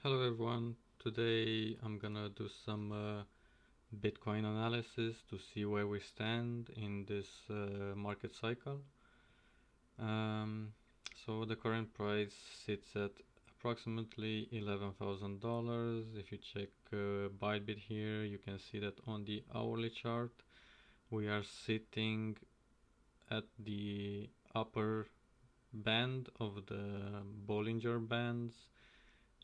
Hello everyone. Today I'm gonna do some Bitcoin analysis to see where we stand in this market cycle. Um, so the current price sits at approximately $11,000. If you check Bybit here, you can see that on the hourly chart we are sitting at the upper band of the Bollinger Bands.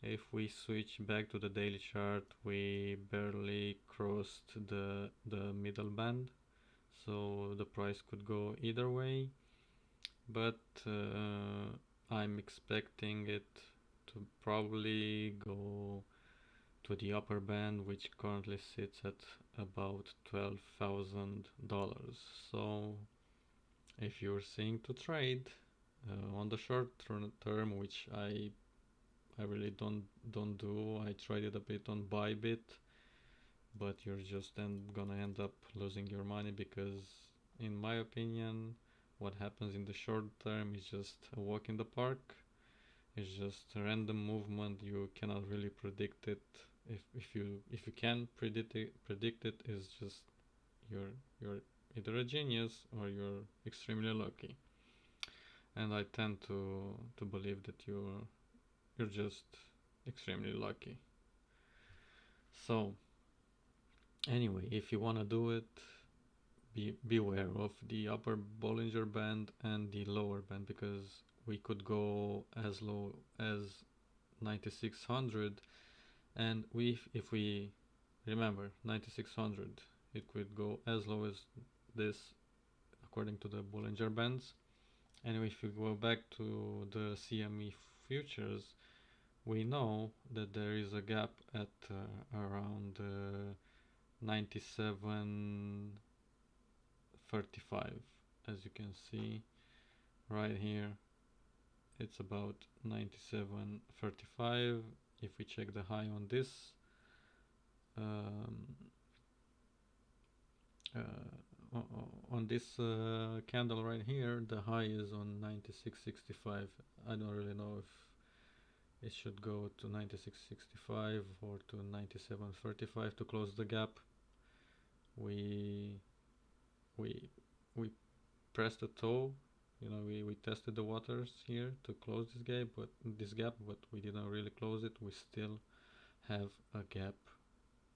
If we switch back to the daily chart, we barely crossed the middle band, so the price could go either way, but I'm expecting it to probably go to the upper band, which currently sits at about $12,000. So if you're seeing to trade on the short term, which I really don't do. I tried it a bit on Bybit, but you're just then gonna end up losing your money because, in my opinion, what happens in the short term is just a walk in the park. It's just a random movement. You cannot really predict it. If you can predict it is just you're either a genius or you're extremely lucky. And I tend to believe that you're just extremely lucky. So anyway, if you want to do it, beware of the upper Bollinger Band and the lower band, because we could go as low as 9600, and if we remember 9600, it could go as low as this according to the Bollinger Bands. And if you go back to the CME futures, we know that there is a gap at around 97.35. As you can see right here, it's about 97.35. If we check the high on this um, candle right here, the high is on 96.65. I don't really know if it should go to 96.65 or to 97.35 to close the gap. We we we pressed the toe. We tested the waters here to close this gap, but we didn't really close it. We still have a gap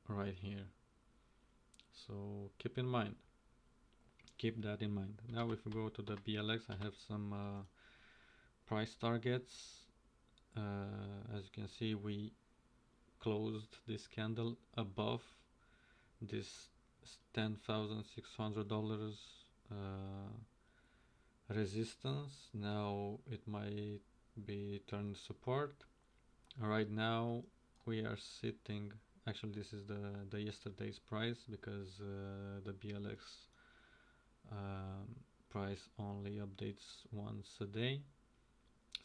right here. So keep that in mind. Now if we go to the BLX, I have some price targets. As you can see, we closed this candle above this $10,600 resistance. Now it might be turned support. Right now we are sitting, actually this is the yesterday's price, because the BLX price only updates once a day.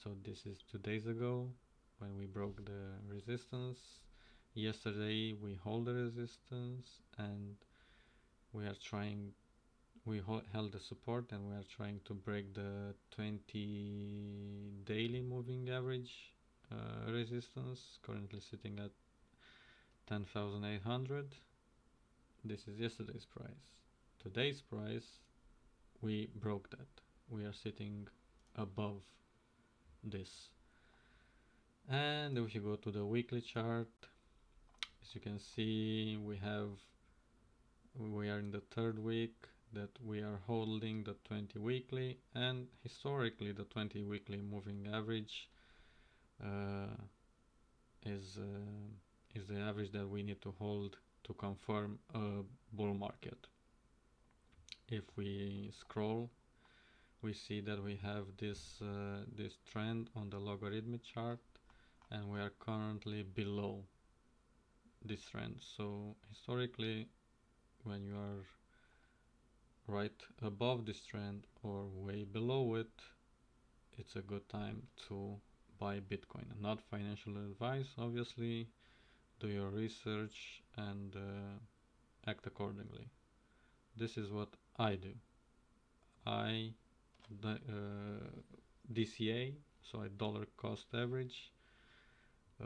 So this is 2 days ago when we broke the resistance. Yesterday we hold the resistance, and we are trying we held the support, and we are trying to break the 20 daily moving average resistance, currently sitting at 10,800. This is yesterday's price. Today's price, we broke that. We are sitting above this. And if you go to the weekly chart, as you can see, we are in the third week that we are holding the 20 weekly, and historically the 20 weekly moving average uh, is the average that we need to hold to confirm a bull market. If we scroll, we see that we have this trend on the logarithmic chart, and we are currently below this trend. So historically, when you are right above this trend or way below it, it's a good time to buy Bitcoin. Not financial advice, obviously. Do your research and act accordingly. This is what I do. I DCA, so I dollar cost average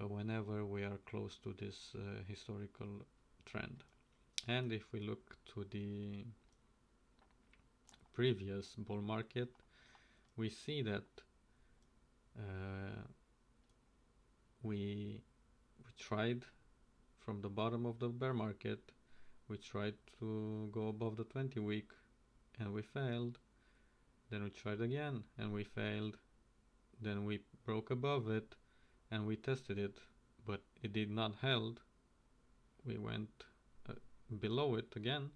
whenever we are close to this historical trend. And if we look to the previous bull market, we see that uh, we tried from the bottom of the bear market, we tried to go above the 20 week and we failed. Then we tried again and we failed. Then we broke above it and we tested it, but it did not hold. We went uh, below it again.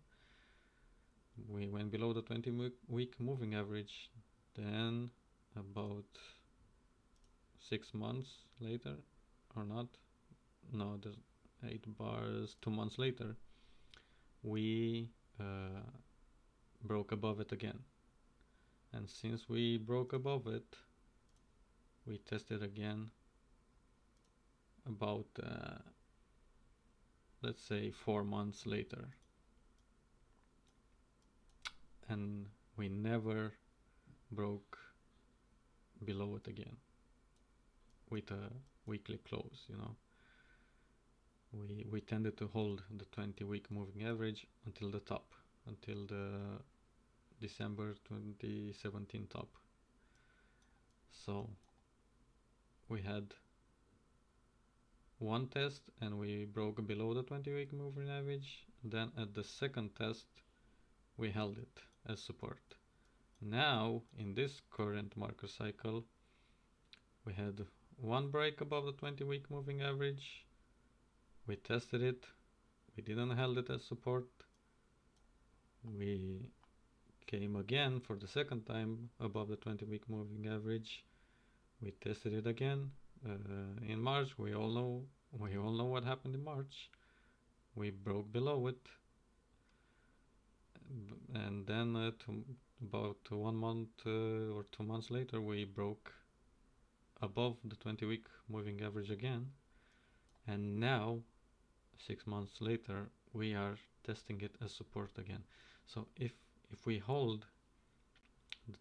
We went below the 20 week moving average. Then about 6 months later, or not, no, there's 8 bars, 2 months later, we broke above it again. And since we broke above it, we tested again about let's say 4 months later, and we never broke below it again with a weekly close. We tended to hold the 20 week moving average until the top, until the December 2017 top. So we had one test and we broke below the 20 week moving average. Then at the second test we held it as support. Now in this current market cycle we had one break above the 20 week moving average. We tested it, we didn't hold it as support. We came again for the second time above the 20 week moving average. We tested it again in March. We all know what happened in March. We broke below it, and then about 1 month or 2 months later we broke above the 20 week moving average again, and now 6 months later we are testing it as support again. So if we hold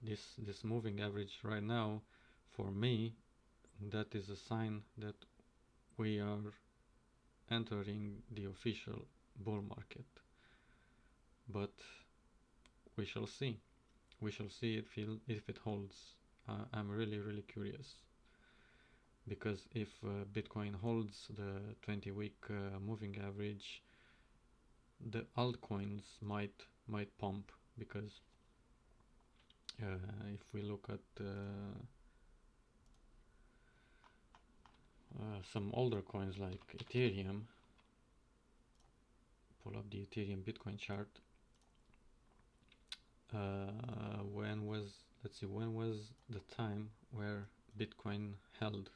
this moving average right now, for me that is a sign that we are entering the official bull market. But we shall see if it holds. I'm really curious, because if Bitcoin holds the 20 week moving average, the altcoins might pump, because if we look at some older coins like Ethereum, pull up the Ethereum Bitcoin chart. When was the time where Bitcoin held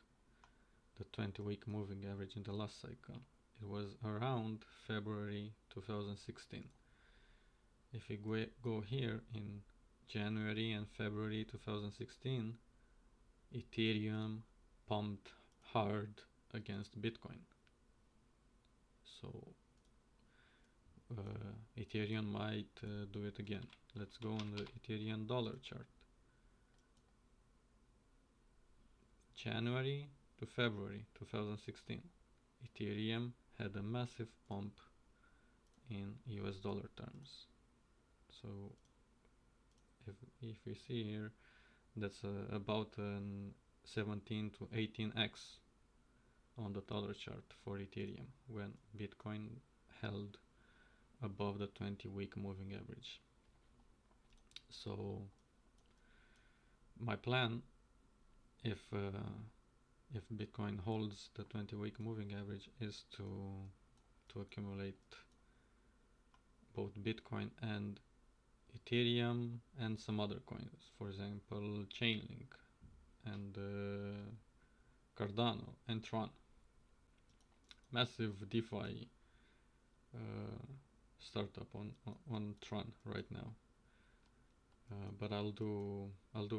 the 20 week moving average in the last cycle? It was around February 2016. If we go here in January and February 2016, Ethereum pumped hard against Bitcoin. So Ethereum might do it again. Let's go on the Ethereum dollar chart. January to February 2016, Ethereum had a massive pump in US dollar terms. So if we see here, that's about 17 to 18x on the dollar chart for Ethereum when Bitcoin held above the 20 week moving average. So my plan, if Bitcoin holds the 20 week moving average, is to accumulate both Bitcoin and Ethereum and some other coins, for example Chainlink and Cardano and Tron. Massive DeFi startup on Tron right now, but I'll do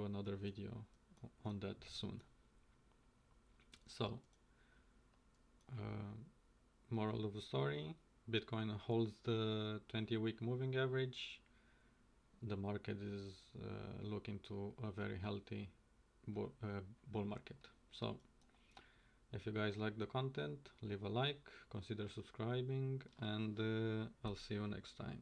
another video on that soon. So moral of the story, Bitcoin holds the 20 week moving average. The market is looking to a very healthy bull market. So If you guys like the content, leave a like, consider subscribing, and I'll see you next time.